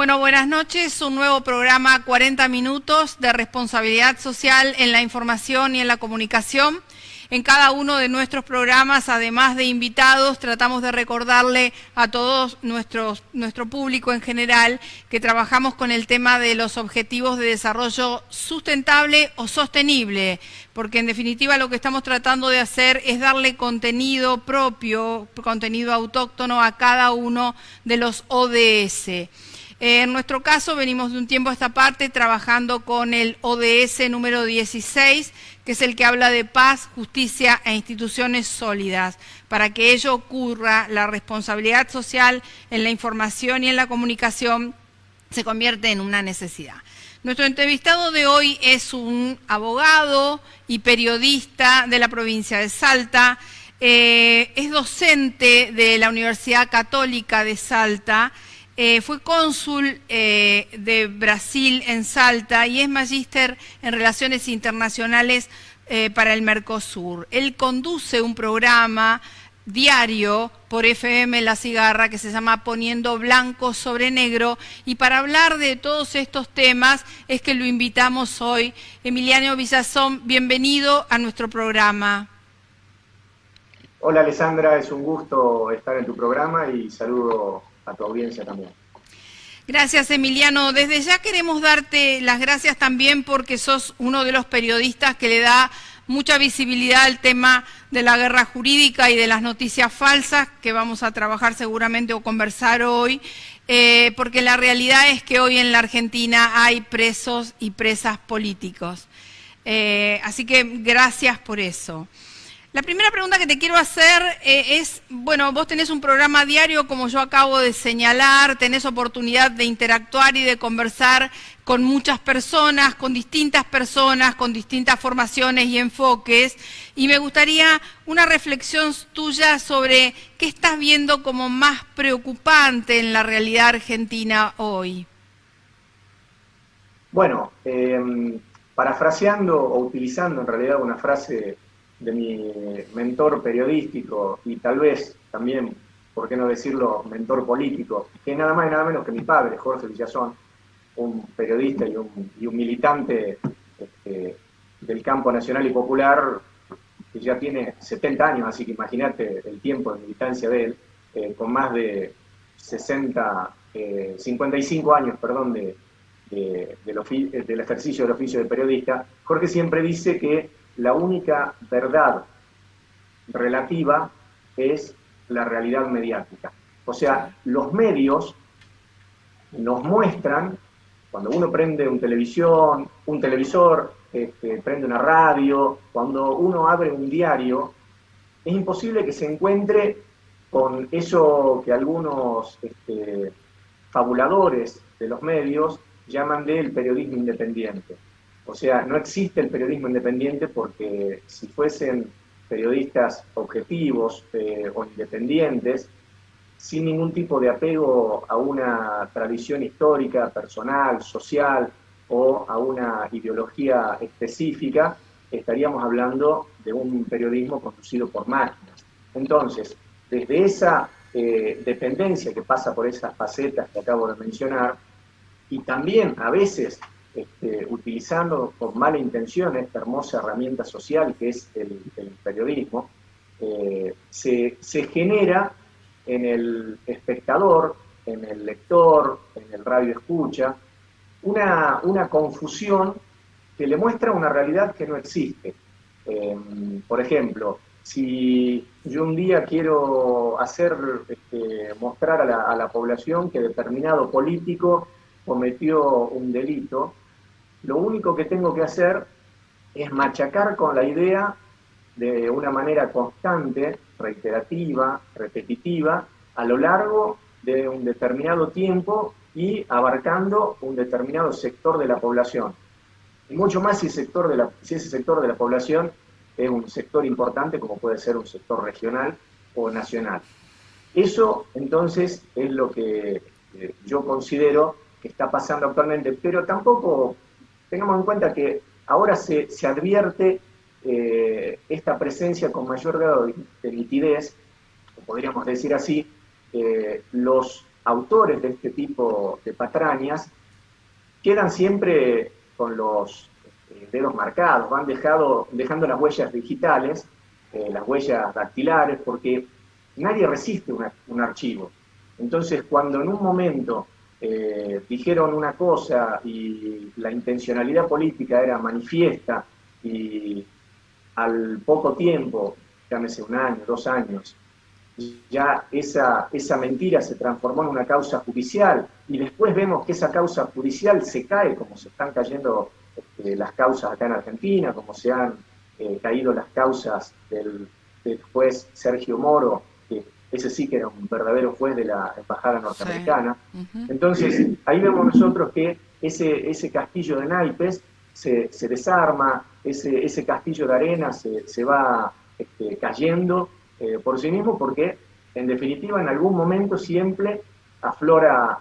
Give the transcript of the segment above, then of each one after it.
Bueno, buenas noches. Un nuevo programa 40 minutos de responsabilidad social en la información y en la comunicación. En cada uno de nuestros programas, además de invitados, tratamos de recordarle a todos nuestro público en general que trabajamos con el tema de los objetivos de desarrollo sustentable o sostenible, porque en definitiva lo que estamos tratando de hacer es darle contenido propio, contenido autóctono a cada uno de los ODS. En nuestro caso venimos de un tiempo a esta parte trabajando con el ODS número 16, que es el que habla de paz, justicia e instituciones sólidas. Para que ello ocurra, la responsabilidad social en la información y en la comunicación se convierte en una necesidad. Nuestro entrevistado de hoy es un abogado y periodista de la provincia de Salta, es docente de la Universidad Católica de Salta, fue cónsul de Brasil en Salta y es magíster en Relaciones Internacionales para el Mercosur. Él conduce un programa diario por FM La Cigarra que se llama Poniendo Blanco sobre Negro, y para hablar de todos estos temas es que lo invitamos hoy. Emiliano Villazón, bienvenido a nuestro programa. Hola Alessandra, es un gusto estar en tu programa y saludo a tu audiencia también. Gracias, Emiliano. Desde ya queremos darte las gracias también porque sos uno de los periodistas que le da mucha visibilidad al tema de la guerra jurídica y de las noticias falsas, que vamos a trabajar seguramente o conversar hoy, porque la realidad es que hoy en la Argentina hay presos y presas políticos. Así que gracias por eso. La primera pregunta que te quiero hacer es, bueno, vos tenés un programa diario, como yo acabo de señalar, tenés oportunidad de interactuar y de conversar con muchas personas, con distintas formaciones y enfoques, y me gustaría una reflexión tuya sobre qué estás viendo como más preocupante en la realidad argentina hoy. Bueno, parafraseando o utilizando en realidad una frase de mi mentor periodístico y tal vez también, por qué no decirlo, mentor político, que nada más y nada menos que mi padre, Jorge Villazón, un periodista y un militante del campo nacional y popular, que ya tiene 70 años, así que imagínate el tiempo de militancia de él, con más de 55 años, perdón, del ejercicio del oficio de periodista. Jorge siempre dice que la única verdad relativa es la realidad mediática. O sea, los medios nos muestran, cuando uno prende un televisor, prende una radio, cuando uno abre un diario, es imposible que se encuentre con eso que algunos fabuladores de los medios llaman del periodismo independiente. O sea, no existe el periodismo independiente porque si fuesen periodistas objetivos o independientes, sin ningún tipo de apego a una tradición histórica, personal, social o a una ideología específica, estaríamos hablando de un periodismo conducido por máquinas. Entonces, desde esa dependencia que pasa por esas facetas que acabo de mencionar, y también a veces utilizando con mala intención esta hermosa herramienta social que es el periodismo, se genera en el espectador, en el lector, en el radio escucha, una confusión que le muestra una realidad que no existe. Por ejemplo, si yo un día quiero mostrar a la población que determinado político cometió un delito, lo único que tengo que hacer es machacar con la idea de una manera constante, reiterativa, repetitiva, a lo largo de un determinado tiempo y abarcando un determinado sector de la población. Y mucho más si ese sector de la población es un sector importante, como puede ser un sector regional o nacional. Eso, entonces, es lo que yo considero que está pasando actualmente, pero tampoco tengamos en cuenta que ahora se advierte esta presencia con mayor grado de nitidez, o podríamos decir así, los autores de este tipo de patrañas quedan siempre con los dedos marcados, van dejando las huellas digitales, las huellas dactilares, porque nadie resiste un archivo. Entonces, cuando en un momento dijeron una cosa y la intencionalidad política era manifiesta y al poco tiempo, llámese 1 año, 2 años, ya esa mentira se transformó en una causa judicial y después vemos que esa causa judicial se cae, como se están cayendo las causas acá en Argentina, como se han caído las causas del juez Sergio Moro, que ese sí que era un verdadero juez de la embajada norteamericana. Sí. Entonces, ahí vemos nosotros que ese castillo de naipes se desarma, ese castillo de arena se va cayendo por sí mismo, porque en definitiva en algún momento siempre aflora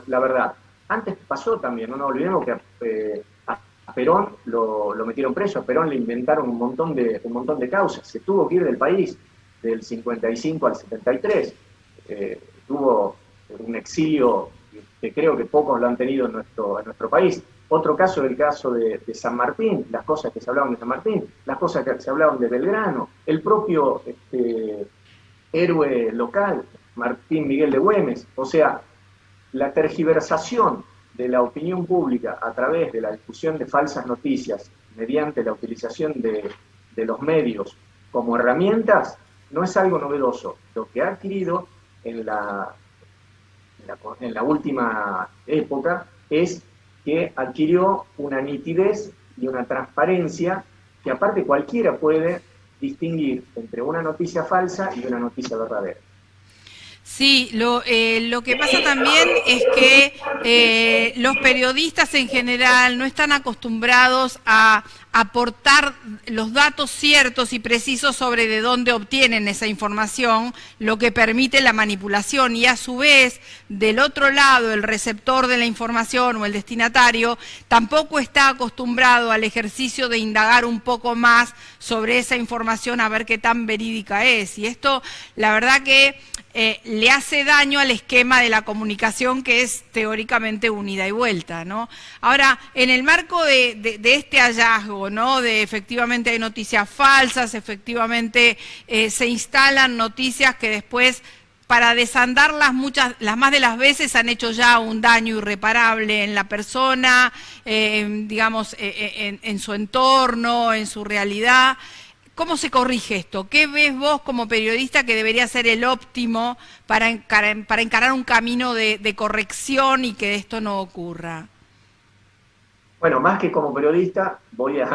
la verdad. Antes pasó también, no nos olvidemos que a Perón lo metieron preso, a Perón le inventaron un montón de causas, se tuvo que ir del país del 55 al 73, tuvo un exilio que creo que pocos lo han tenido en nuestro país. Otro caso, el caso de San Martín, las cosas que se hablaban de San Martín, las cosas que se hablaban de Belgrano, el propio héroe local, Martín Miguel de Güemes. O sea, la tergiversación de la opinión pública a través de la difusión de falsas noticias mediante la utilización de los medios como herramientas no es algo novedoso. Lo que ha adquirido en la última época es que adquirió una nitidez y una transparencia que aparte cualquiera puede distinguir entre una noticia falsa y una noticia verdadera. Sí, lo que pasa también es que los periodistas en general no están acostumbrados a aportar los datos ciertos y precisos sobre de dónde obtienen esa información, lo que permite la manipulación, y a su vez, del otro lado, el receptor de la información o el destinatario tampoco está acostumbrado al ejercicio de indagar un poco más sobre esa información a ver qué tan verídica es. Y esto, la verdad que le hace daño al esquema de la comunicación, que es teóricamente un ida y vuelta, ¿no? Ahora, en el marco de este hallazgo, ¿no? De efectivamente hay noticias falsas, efectivamente se instalan noticias que después, para desandarlas las más de las veces, han hecho ya un daño irreparable en la persona, digamos, en su entorno, en su realidad. ¿Cómo se corrige esto? ¿Qué ves vos como periodista que debería ser el óptimo para encarar un camino de corrección y que esto no ocurra? Bueno, más que como periodista, voy a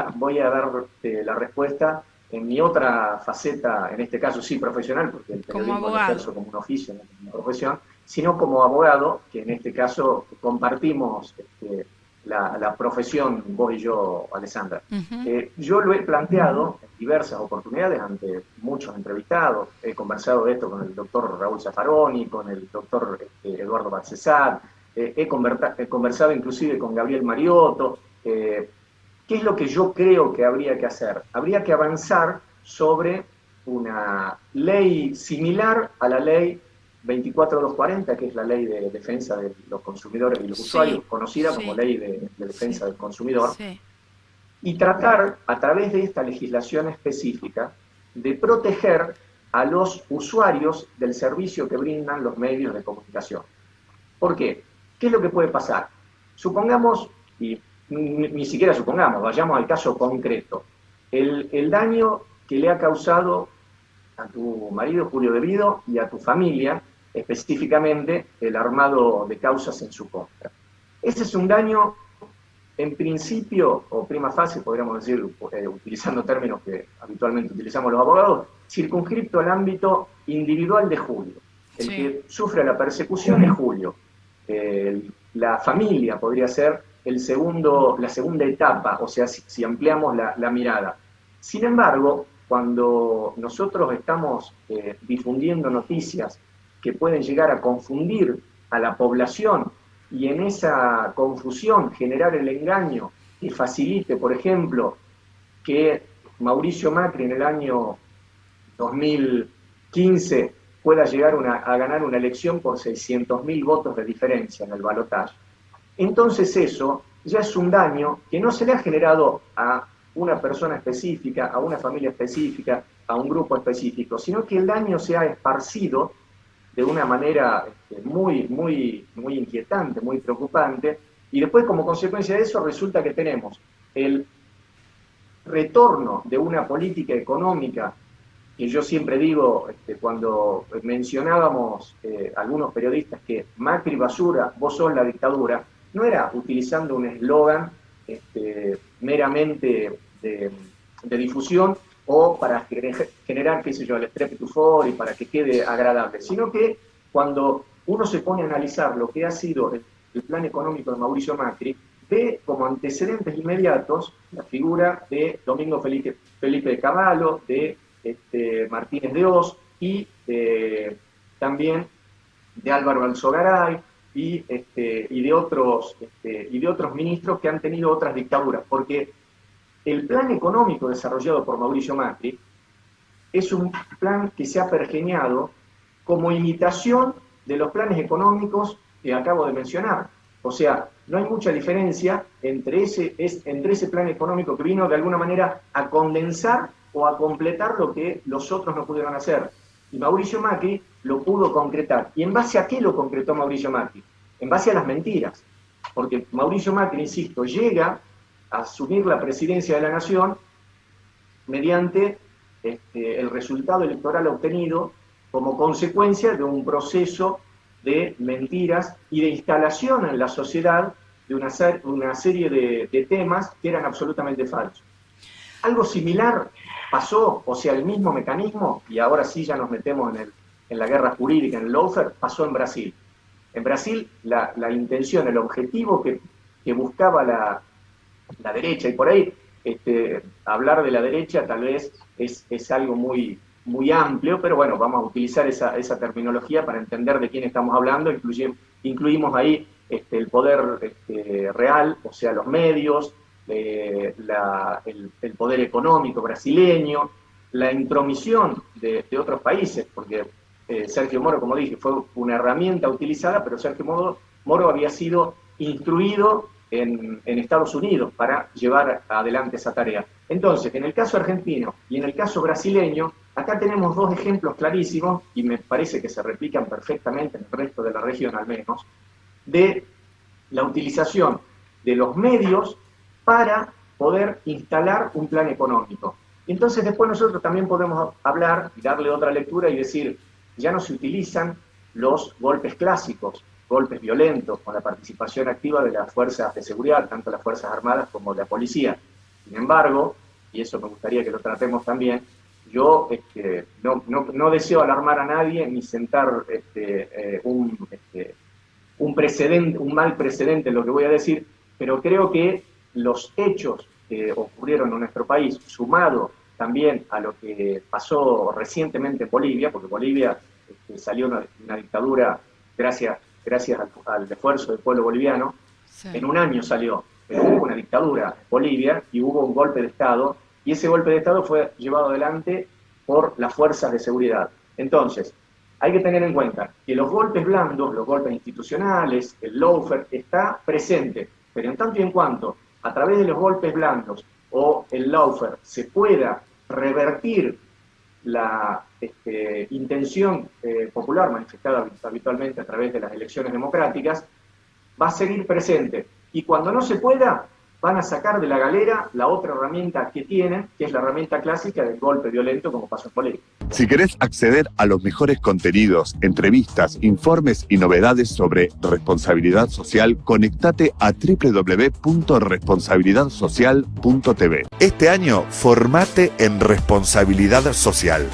dar la respuesta en mi otra faceta, en este caso sí profesional, porque el periodismo lo ejerzo como un oficio, no como una profesión, sino como abogado, que en este caso compartimos la profesión, vos y yo, Alessandra. Yo lo he planteado en diversas oportunidades ante muchos entrevistados. He conversado de esto con el doctor Raúl Zaffaroni, con el doctor Eduardo Batzesat, he conversado inclusive con Gabriel Mariotto. ¿Qué es lo que yo creo que habría que hacer? Habría que avanzar sobre una ley similar a la ley 24240, que es la ley de defensa de los consumidores y los usuarios, conocida como ley de defensa del consumidor, y tratar, a través de esta legislación específica, de proteger a los usuarios del servicio que brindan los medios de comunicación. ¿Por qué? ¿Qué es lo que puede pasar? Supongamos, y ni siquiera supongamos, vayamos al caso concreto, el daño que le ha causado a tu marido Julio De Vido y a tu familia, específicamente el armado de causas en su contra. Ese es un daño, en principio, o prima facie, podríamos decir, utilizando términos que habitualmente utilizamos los abogados, circunscripto al ámbito individual de Julio. El que sufre la persecución es Julio. La familia podría ser la segunda etapa, o sea, si ampliamos la mirada. Sin embargo, cuando nosotros estamos difundiendo noticias que pueden llegar a confundir a la población y en esa confusión generar el engaño que facilite, por ejemplo, que Mauricio Macri en el año 2015 pueda llegar a ganar una elección por 600.000 votos de diferencia en el balotaje. Entonces eso ya es un daño que no se le ha generado a una persona específica, a una familia específica, a un grupo específico, sino que el daño se ha esparcido de una manera muy inquietante, muy preocupante, y después como consecuencia de eso resulta que tenemos el retorno de una política económica que yo siempre digo, cuando mencionábamos algunos periodistas que Macri basura, vos sos la dictadura, no era utilizando un eslogan meramente de difusión o para generar, qué sé yo, el strepitufo y para que quede agradable, sino que cuando uno se pone a analizar lo que ha sido el plan económico de Mauricio Macri, ve como antecedentes inmediatos la figura de Domingo Felipe de Cavallo, de Martínez de Oz y también de Álvaro Alzogaray y de otros ministros que han tenido otras dictaduras, porque el plan económico desarrollado por Mauricio Macri es un plan que se ha pergeñado como imitación de los planes económicos que acabo de mencionar. O sea, no hay mucha diferencia entre ese plan económico que vino de alguna manera a condensar o a completar lo que los otros no pudieron hacer. Y Mauricio Macri lo pudo concretar. ¿Y en base a qué lo concretó Mauricio Macri? En base a las mentiras. Porque Mauricio Macri, insisto, llega a asumir la presidencia de la Nación mediante el resultado electoral obtenido como consecuencia de un proceso de mentiras y de instalación en la sociedad de una serie de temas que eran absolutamente falsos. Algo similar pasó, o sea, el mismo mecanismo, y ahora sí ya nos metemos en la guerra jurídica, en el lawfare, pasó en Brasil. En Brasil la intención, el objetivo que buscaba la derecha, y por ahí hablar de la derecha tal vez es algo muy amplio, pero bueno, vamos a utilizar esa terminología para entender de quién estamos hablando. Incluimos ahí el poder real, o sea, los medios, el poder económico brasileño, la intromisión de otros países, porque Sergio Moro, como dije, fue una herramienta utilizada, pero Sergio Moro había sido instruido en Estados Unidos para llevar adelante esa tarea. Entonces, en el caso argentino y en el caso brasileño, acá tenemos dos ejemplos clarísimos, y me parece que se replican perfectamente en el resto de la región al menos, de la utilización de los medios para poder instalar un plan económico. Y entonces después nosotros también podemos hablar y darle otra lectura y decir, ya no se utilizan los golpes clásicos, golpes violentos, con la participación activa de las fuerzas de seguridad, tanto las Fuerzas Armadas como la policía. Sin embargo, y eso me gustaría que lo tratemos también, yo no deseo alarmar a nadie ni sentar un precedente, un mal precedente en lo que voy a decir, pero creo que los hechos que ocurrieron en nuestro país, sumado también a lo que pasó recientemente en Bolivia, porque Bolivia salió una dictadura gracias al esfuerzo del pueblo boliviano, sí. En un año salió, pero hubo una dictadura en Bolivia y hubo un golpe de Estado, y ese golpe de Estado fue llevado adelante por las fuerzas de seguridad. Entonces, hay que tener en cuenta que los golpes blandos, los golpes institucionales, el lawfare, está presente, pero en tanto y en cuanto a través de los golpes blandos o el lawfare se pueda revertir la intención popular manifestada habitualmente a través de las elecciones democráticas, va a seguir presente. Y cuando no se pueda, van a sacar de la galera la otra herramienta que tienen, que es la herramienta clásica del golpe violento, como pasó en Bolivia. Si querés acceder a los mejores contenidos, entrevistas, informes y novedades sobre responsabilidad social, conectate a www.responsabilidadsocial.tv. Este año, formate en responsabilidad social.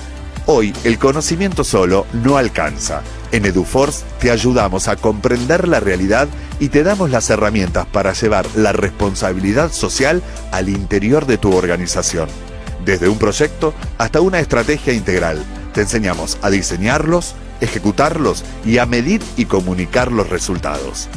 Hoy, el conocimiento solo no alcanza. En EduForce te ayudamos a comprender la realidad y te damos las herramientas para llevar la responsabilidad social al interior de tu organización. Desde un proyecto hasta una estrategia integral, te enseñamos a diseñarlos, ejecutarlos y a medir y comunicar los resultados.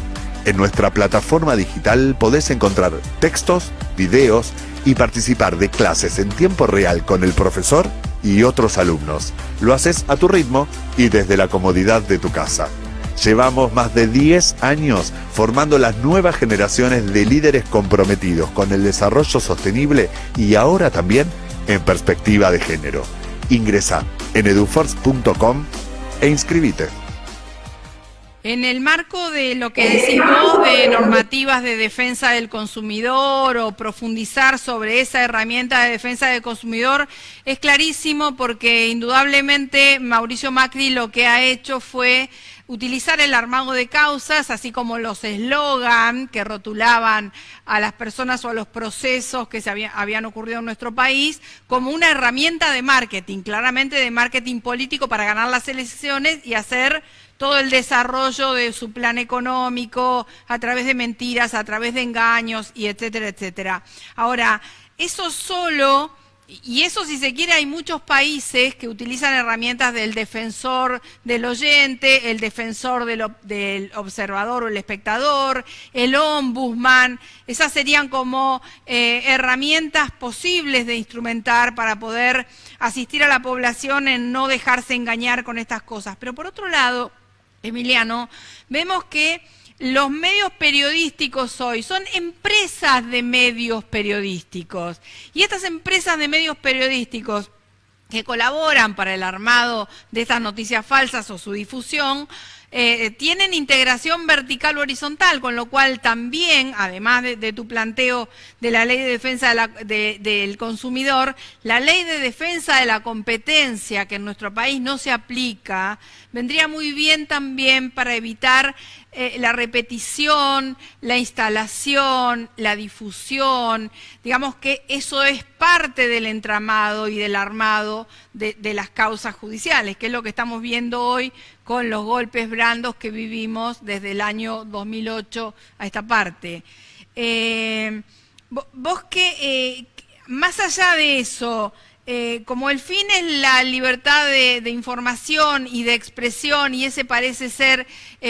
En nuestra plataforma digital podés encontrar textos, videos y participar de clases en tiempo real con el profesor y otros alumnos. Lo haces a tu ritmo y desde la comodidad de tu casa. Llevamos más de 10 años formando las nuevas generaciones de líderes comprometidos con el desarrollo sostenible y ahora también en perspectiva de género. Ingresá en eduforce.com e inscribite. En el marco de lo que decís vos de normativas de defensa del consumidor o profundizar sobre esa herramienta de defensa del consumidor, es clarísimo porque indudablemente Mauricio Macri lo que ha hecho fue utilizar el armado de causas, así como los eslogan que rotulaban a las personas o a los procesos que habían ocurrido en nuestro país, como una herramienta de marketing, claramente de marketing político para ganar las elecciones y hacer todo el desarrollo de su plan económico a través de mentiras, a través de engaños, y etcétera, etcétera. Ahora, eso solo, y eso si se quiere hay muchos países que utilizan herramientas del defensor del oyente, el defensor del observador o el espectador, el ombudsman, esas serían como herramientas posibles de instrumentar para poder asistir a la población en no dejarse engañar con estas cosas. Pero por otro lado, Emiliano, vemos que los medios periodísticos hoy son empresas de medios periodísticos. Y estas empresas de medios periodísticos que colaboran para el armado de estas noticias falsas o su difusión, tienen integración vertical o horizontal, con lo cual también, además de tu planteo de la ley de defensa del consumidor, la ley de defensa de la competencia, que en nuestro país no se aplica, vendría muy bien también para evitar la repetición, la instalación, la difusión. Digamos que eso es parte del entramado y del armado de las causas judiciales, que es lo que estamos viendo hoy con los golpes blandos que vivimos desde el año 2008 a esta parte. Vos que, más allá de eso, como el fin es la libertad de información y de expresión, y ese parece ser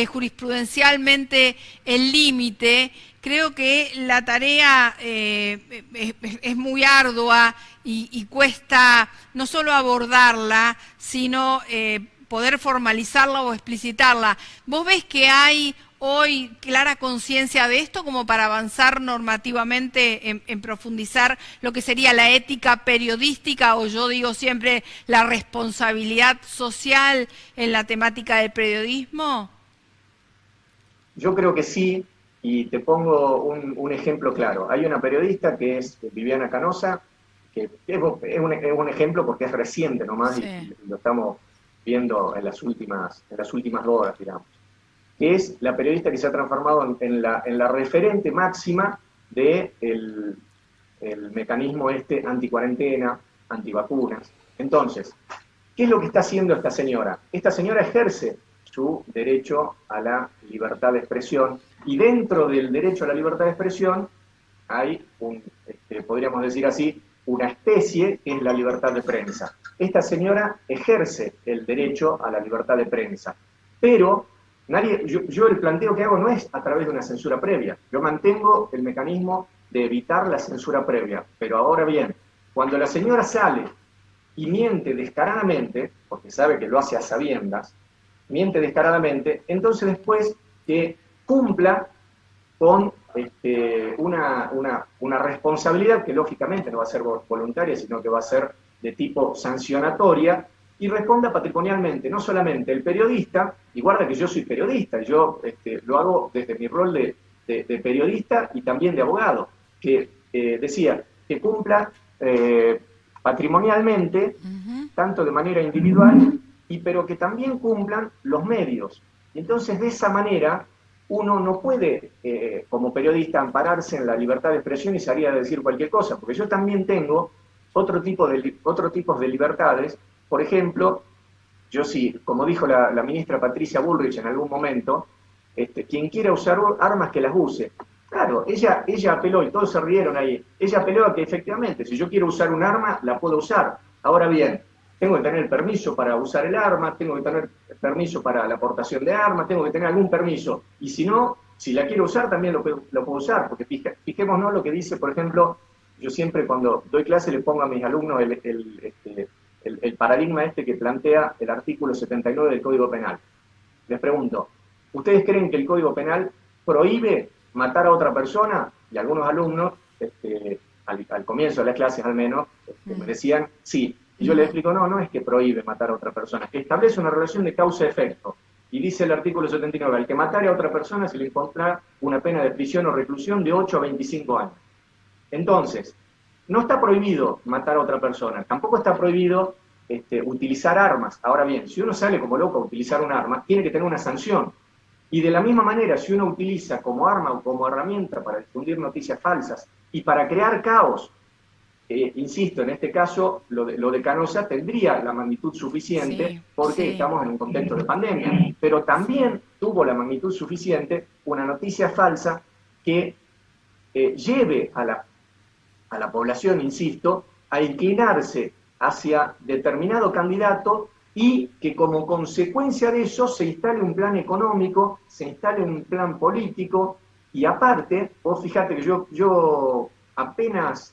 jurisprudencialmente el límite, creo que la tarea es muy ardua y cuesta no solo abordarla, sino poder formalizarla o explicitarla. ¿Vos ves que hay hoy clara conciencia de esto como para avanzar normativamente en profundizar lo que sería la ética periodística, o yo digo siempre la responsabilidad social en la temática del periodismo? Yo creo que sí, y te pongo un ejemplo claro. Hay una periodista que es Viviana Canosa, que es un ejemplo porque es reciente nomás, sí. y lo estamos viendo en las últimas horas, digamos, que es la periodista que se ha transformado en la referente máxima del mecanismo anticuarentena, antivacunas. Entonces, ¿qué es lo que está haciendo esta señora? Esta señora ejerce su derecho a la libertad de expresión, y dentro del derecho a la libertad de expresión hay, podríamos decir así, una especie que es la libertad de prensa. Esta señora ejerce el derecho a la libertad de prensa, pero yo el planteo que hago no es a través de una censura previa. Yo mantengo el mecanismo de evitar la censura previa, pero ahora bien, cuando la señora sale y miente descaradamente, porque sabe que lo hace a sabiendas, miente descaradamente, entonces después que cumpla con una responsabilidad que lógicamente no va a ser voluntaria, sino que va a ser de tipo sancionatoria, y responda patrimonialmente, no solamente el periodista, y guarda que yo soy periodista, yo lo hago desde mi rol de periodista y también de abogado, que decía que cumpla patrimonialmente, tanto de manera individual, pero que también cumplan los medios. Y entonces de esa manera uno no puede, como periodista, ampararse en la libertad de expresión y salir a decir cualquier cosa, porque yo también tengo otro tipo de libertades. Por ejemplo, yo sí, como dijo la ministra Patricia Bullrich en algún momento, quien quiera usar armas que las use. Claro, ella apeló, y todos se rieron ahí, ella apeló a que efectivamente, si yo quiero usar un arma, la puedo usar. Ahora bien, tengo que tener el permiso para usar el arma, tengo que tener permiso para la aportación de armas, tengo que tener algún permiso. Y si no, si la quiero usar, también lo puedo usar, porque fijémonos lo que dice, por ejemplo, yo siempre cuando doy clase le pongo a mis alumnos el el paradigma este que plantea el artículo 79 del Código Penal. Les pregunto, ¿ustedes creen que el Código Penal prohíbe matar a otra persona? Y algunos alumnos, al comienzo de las clases al menos, me decían sí. Y yo les explico, no es que prohíbe matar a otra persona, es que establece una relación de causa-efecto. Y dice el artículo 79, al que matare a otra persona se le impondrá una pena de prisión o reclusión de 8 a 25 años. Entonces, no está prohibido matar a otra persona, tampoco está prohibido utilizar armas. Ahora bien, si uno sale como loco a utilizar un arma, tiene que tener una sanción. Y de la misma manera, si uno utiliza como arma o como herramienta para difundir noticias falsas y para crear caos, insisto, en este caso, lo de Canosa tendría la magnitud suficiente porque estamos en un contexto de pandemia, pero también tuvo la magnitud suficiente una noticia falsa que lleve a la población, insisto, a inclinarse hacia determinado candidato y que como consecuencia de eso se instale un plan económico, se instale un plan político, y aparte, vos fíjate que yo apenas,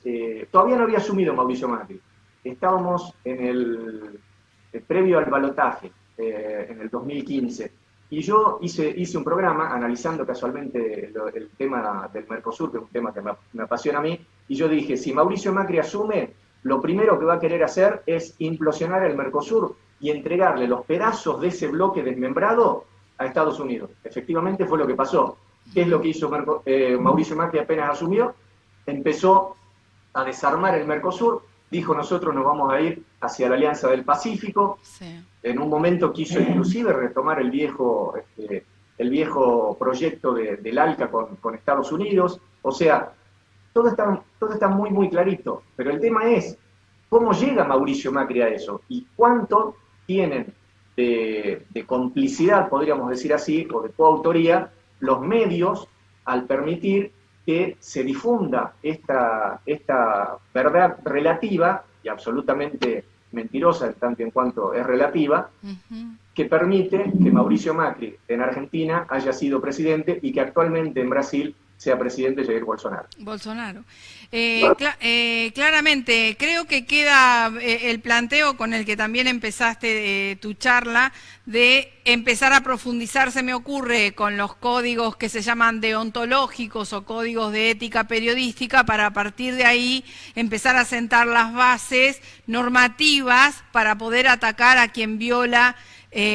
todavía no había asumido Mauricio Macri, estábamos previo al balotaje, en el 2015, y yo hice un programa analizando casualmente el tema del Mercosur, que es un tema que me apasiona a mí, y yo dije, si Mauricio Macri asume, lo primero que va a querer hacer es implosionar el Mercosur y entregarle los pedazos de ese bloque desmembrado a Estados Unidos. Efectivamente fue lo que pasó. ¿Qué es lo que hizo Mauricio Macri apenas asumió? Empezó a desarmar el Mercosur, dijo nosotros nos vamos a ir hacia la Alianza del Pacífico, en un momento quiso inclusive retomar el viejo proyecto del ALCA con Estados Unidos, o sea, todo está muy muy clarito, pero el tema es cómo llega Mauricio Macri a eso y cuánto tienen de complicidad, podríamos decir así, o de coautoría, los medios al permitir que se difunda esta verdad relativa y absolutamente mentirosa en tanto en cuanto es relativa, que permite que Mauricio Macri en Argentina haya sido presidente y que actualmente en Brasil sea presidente Jair Bolsonaro. Claramente, creo que queda el planteo con el que también empezaste tu charla, de empezar a profundizar, se me ocurre, con los códigos que se llaman deontológicos o códigos de ética periodística, para a partir de ahí empezar a sentar las bases normativas para poder atacar a quien viola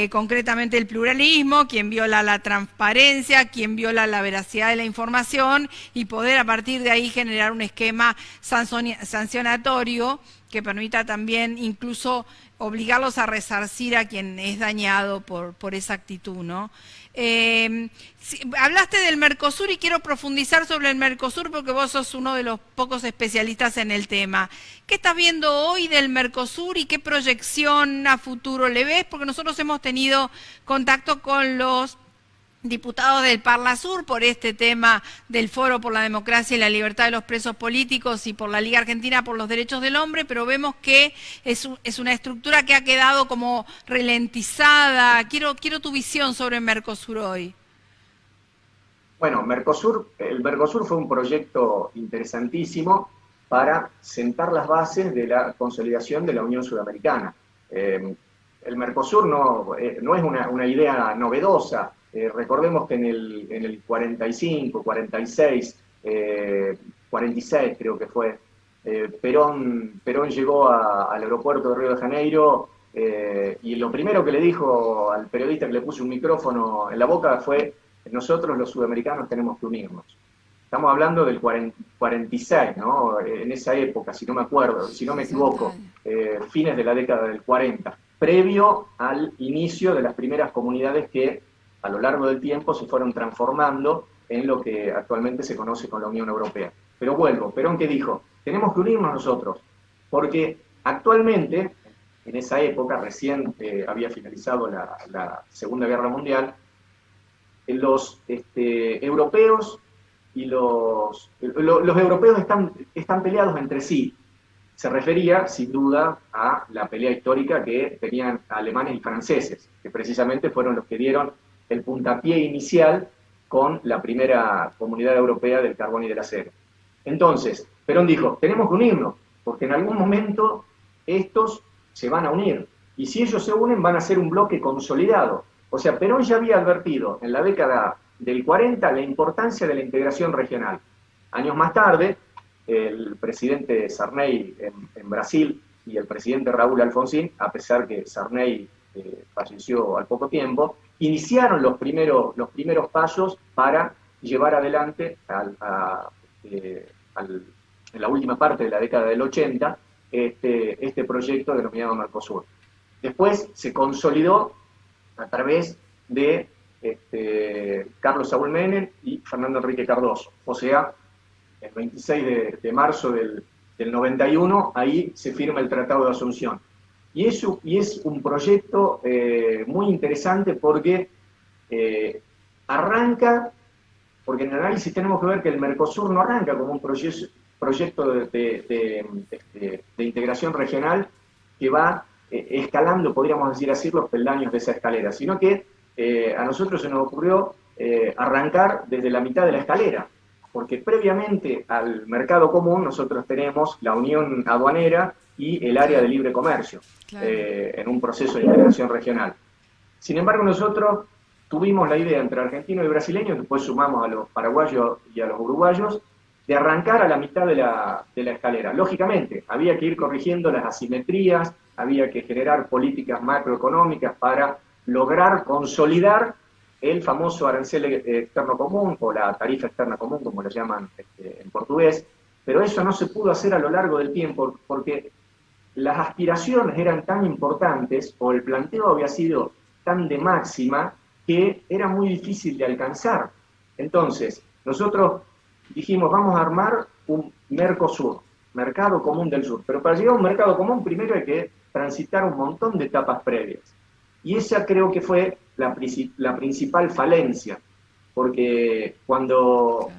concretamente el pluralismo, quien viola la transparencia, quien viola la veracidad de la información, y poder a partir de ahí generar un esquema sancionatorio que permita también incluso obligarlos a resarcir a quien es dañado por esa actitud, ¿no? Hablaste del Mercosur y quiero profundizar sobre el Mercosur porque vos sos uno de los pocos especialistas en el tema. ¿Qué estás viendo hoy del Mercosur y qué proyección a futuro le ves? Porque nosotros hemos tenido contacto con los diputados del Parlasur por este tema del Foro por la Democracia y la Libertad de los Presos Políticos y por la Liga Argentina por los Derechos del Hombre, pero vemos que es una estructura que ha quedado como ralentizada. Quiero tu visión sobre el Mercosur hoy. Bueno, el Mercosur fue un proyecto interesantísimo para sentar las bases de la consolidación de la Unión Sudamericana. El Mercosur no es una idea novedosa. Recordemos que en el 45, 46, 46 creo que fue, Perón llegó al aeropuerto de Río de Janeiro y lo primero que le dijo al periodista que le puso un micrófono en la boca fue: nosotros los sudamericanos tenemos que unirnos. Estamos hablando del 46, ¿no? En esa época, si no me acuerdo, si no me equivoco, fines de la década del 40, previo al inicio de las primeras comunidades que a lo largo del tiempo se fueron transformando en lo que actualmente se conoce con la Unión Europea. Pero vuelvo, Perón, ¿qué dijo? Tenemos que unirnos nosotros, porque actualmente, en esa época, recién había finalizado la Segunda Guerra Mundial, los europeos y los europeos están peleados entre sí. Se refería, sin duda, a la pelea histórica que tenían alemanes y franceses, que precisamente fueron los que dieron el puntapié inicial con la primera comunidad europea del carbón y del acero. Entonces, Perón dijo, tenemos que unirnos, porque en algún momento estos se van a unir. Y si ellos se unen, van a ser un bloque consolidado. O sea, Perón ya había advertido en la década del 40 la importancia de la integración regional. Años más tarde, el presidente Sarney en Brasil y el presidente Raúl Alfonsín, a pesar que Sarney falleció al poco tiempo, iniciaron los primeros pasos para llevar adelante en la última parte de la década del 80 este proyecto denominado Mercosur. Después se consolidó a través de Carlos Saúl Menem y Fernando Henrique Cardoso. O sea, el 26 de marzo del 91, ahí se firma el Tratado de Asunción. Y es un proyecto muy interesante porque arranca, porque en el análisis tenemos que ver que el Mercosur no arranca como un proyecto de integración regional que va escalando, podríamos decir así, los peldaños de esa escalera, sino que a nosotros se nos ocurrió arrancar desde la mitad de la escalera, porque previamente al mercado común nosotros tenemos la unión aduanera y el área de libre comercio, claro, en un proceso de integración regional. Sin embargo, nosotros tuvimos la idea entre argentinos y brasileños, después sumamos a los paraguayos y a los uruguayos, de arrancar a la mitad de la escalera. Lógicamente, había que ir corrigiendo las asimetrías, había que generar políticas macroeconómicas para lograr consolidar el famoso arancel externo común, o la tarifa externa común, como lo llaman en portugués, pero eso no se pudo hacer a lo largo del tiempo, porque las aspiraciones eran tan importantes, o el planteo había sido tan de máxima, que era muy difícil de alcanzar. Entonces, nosotros dijimos, vamos a armar un Mercosur, Mercado Común del Sur, pero para llegar a un mercado común primero hay que transitar un montón de etapas previas. Y esa creo que fue la principal falencia, porque cuando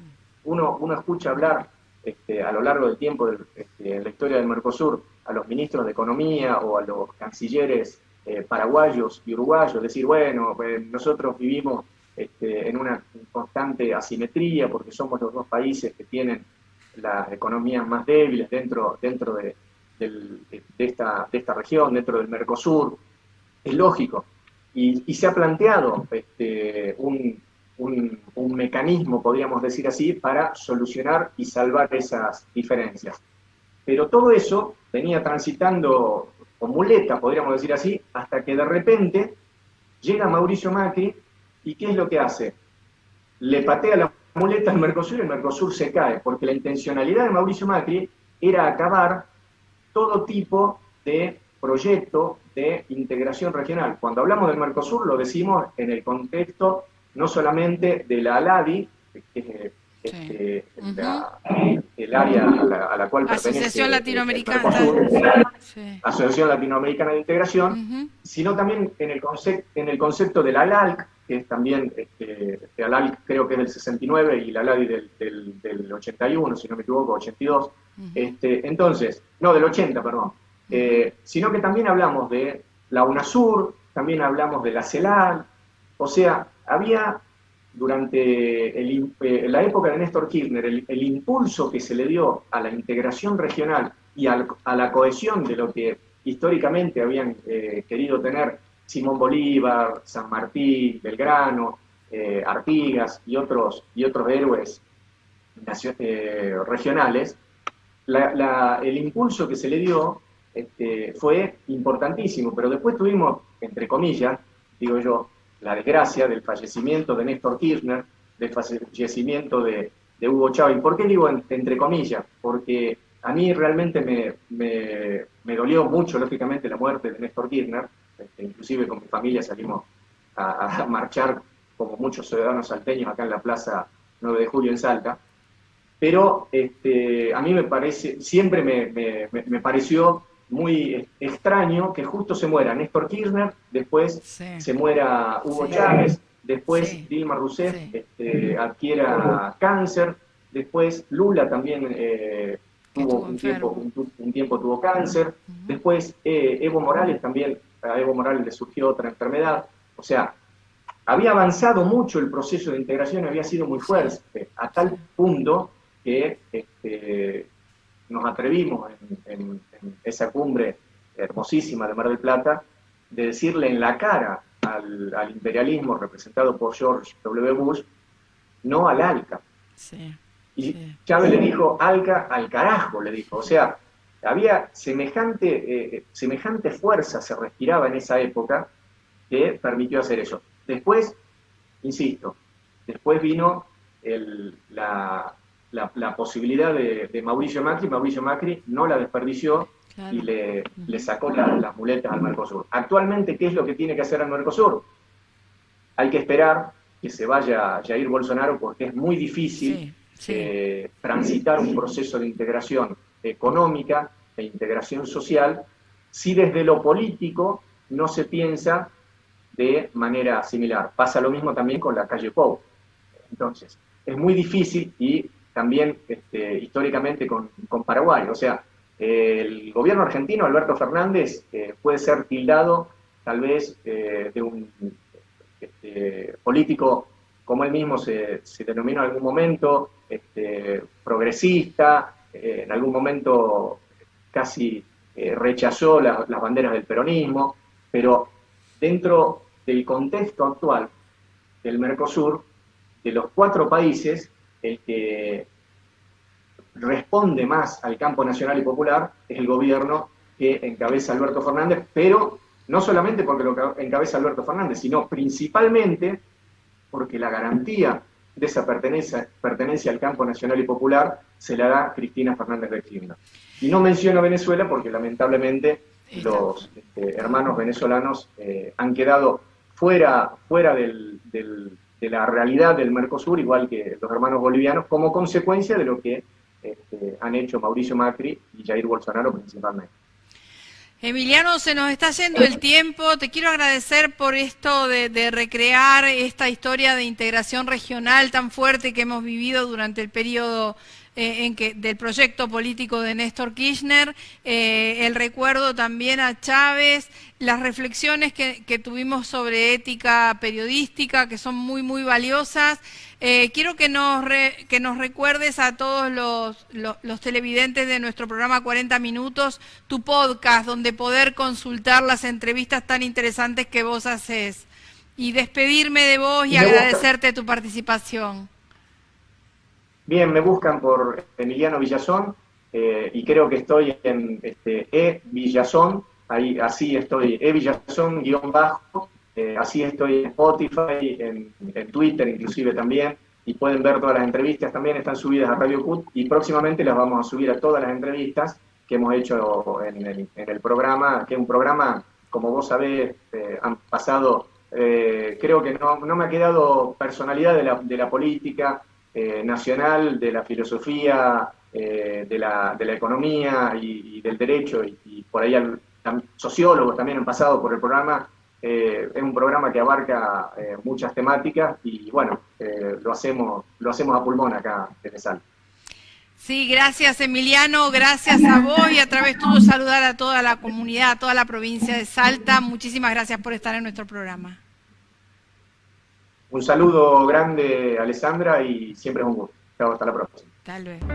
uno escucha hablar a lo largo del tiempo en la historia del Mercosur a los ministros de Economía o a los cancilleres paraguayos y uruguayos, decir, bueno, nosotros vivimos en una constante asimetría porque somos los dos países que tienen las economías más débiles dentro de esta región, dentro del Mercosur. Es lógico. Y se ha planteado un mecanismo, podríamos decir así, para solucionar y salvar esas diferencias. Pero todo eso venía transitando con muleta, podríamos decir así, hasta que de repente llega Mauricio Macri y ¿qué es lo que hace? Le patea la muleta al Mercosur y el Mercosur se cae, porque la intencionalidad de Mauricio Macri era acabar todo tipo de proyecto de integración regional. Cuando hablamos del Mercosur lo decimos en el contexto no solamente de la ALADI, que es el área a la cual pertenece Asociación Latinoamericana, Asociación Latinoamericana de Integración, sino también en el concepto de la ALALC, que es también, la ALALC creo que es del 69 y la ALADI del 81, si no me equivoco, 82. Entonces, no, del 80, perdón. Sino que también hablamos de la UNASUR, también hablamos de la CELAC, o sea, había durante la época de Néstor Kirchner el impulso que se le dio a la integración regional y a la cohesión de lo que históricamente habían querido tener Simón Bolívar, San Martín, Belgrano, Artigas y otros héroes regionales. El impulso que se le dio fue importantísimo, pero después tuvimos, entre comillas, digo yo, la desgracia del fallecimiento de Néstor Kirchner, del fallecimiento de Hugo Chávez. ¿Por qué digo entre comillas? Porque a mí realmente me dolió mucho, lógicamente, la muerte de Néstor Kirchner. Inclusive con mi familia salimos a marchar, como muchos ciudadanos salteños, acá en la Plaza 9 de Julio en Salta. Pero a mí siempre me pareció muy extraño que justo se muera Néstor Kirchner, después se muera Hugo Chávez, después Dilma Rousseff adquiera cáncer, después Lula también tuvo un tiempo tuvo cáncer, después Evo Morales también, a Evo Morales le surgió otra enfermedad. O sea, había avanzado mucho el proceso de integración, había sido muy fuerte, a tal punto que nos atrevimos en esa cumbre hermosísima de Mar del Plata, de decirle en la cara al imperialismo representado por George W. Bush, no al ALCA. Sí, y sí. Chávez le dijo, ALCA al carajo, le dijo. O sea, había semejante fuerza se respiraba en esa época que permitió hacer eso. Después, insisto, después vino la posibilidad de Mauricio Macri. Mauricio Macri no la desperdició, claro, y le sacó las muletas al Mercosur. Actualmente, ¿qué es lo que tiene que hacer el Mercosur? Hay que esperar que se vaya Jair Bolsonaro, porque es muy difícil transitar un proceso de integración económica e integración social si desde lo político no se piensa de manera similar. Pasa lo mismo también con la calle Pou. Entonces, es muy difícil, y también históricamente con Paraguay. O sea, el gobierno argentino, Alberto Fernández, puede ser tildado tal vez de un político, como él mismo se denominó en algún momento, progresista, en algún momento casi rechazó las banderas del peronismo, pero dentro del contexto actual del Mercosur, de los 4 países, el que responde más al campo nacional y popular es el gobierno que encabeza Alberto Fernández, pero no solamente porque lo encabeza Alberto Fernández, sino principalmente porque la garantía de esa pertenencia al campo nacional y popular se la da Cristina Fernández de Kirchner. Y no menciono Venezuela porque lamentablemente los hermanos venezolanos han quedado fuera de la realidad del Mercosur, igual que los hermanos bolivianos, como consecuencia de lo que han hecho Mauricio Macri y Jair Bolsonaro principalmente. Emiliano, se nos está yendo el tiempo. Te quiero agradecer por esto de recrear esta historia de integración regional tan fuerte que hemos vivido durante el periodo del proyecto político de Néstor Kirchner, el recuerdo también a Chávez, las reflexiones que tuvimos sobre ética periodística, que son muy, muy valiosas. Quiero que nos recuerdes a todos los televidentes de nuestro programa 40 Minutos, tu podcast, donde poder consultar las entrevistas tan interesantes que vos haces. Y despedirme de vos y agradecerte tu participación. Bien, me buscan por Emiliano Villazón, y creo que estoy en Villazón, ahí, así estoy, Villazón _, así estoy en Spotify, en Twitter inclusive también, y pueden ver todas las entrevistas, también están subidas a Radio CUT, y próximamente las vamos a subir a todas las entrevistas que hemos hecho en el programa, que es un programa, como vos sabés, han pasado, creo que no me ha quedado personalidad de la política nacional, de la filosofía, de la economía y del derecho, y por ahí sociólogos también han pasado por el programa. Es un programa que abarca muchas temáticas y bueno, lo hacemos a pulmón acá en Salta. Sí, gracias Emiliano, gracias a vos y a través tuyo saludar a toda la comunidad, a toda la provincia de Salta. Muchísimas gracias por estar en nuestro programa. Un saludo grande, Alessandra, y siempre es un gusto. Chao, hasta la próxima. Hasta luego.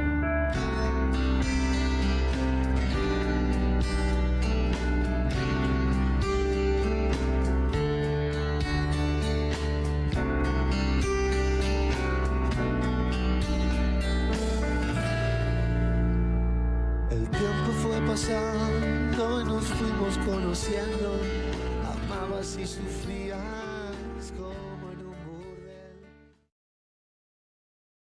El tiempo fue pasando y nos fuimos conociendo, amabas y sufrías.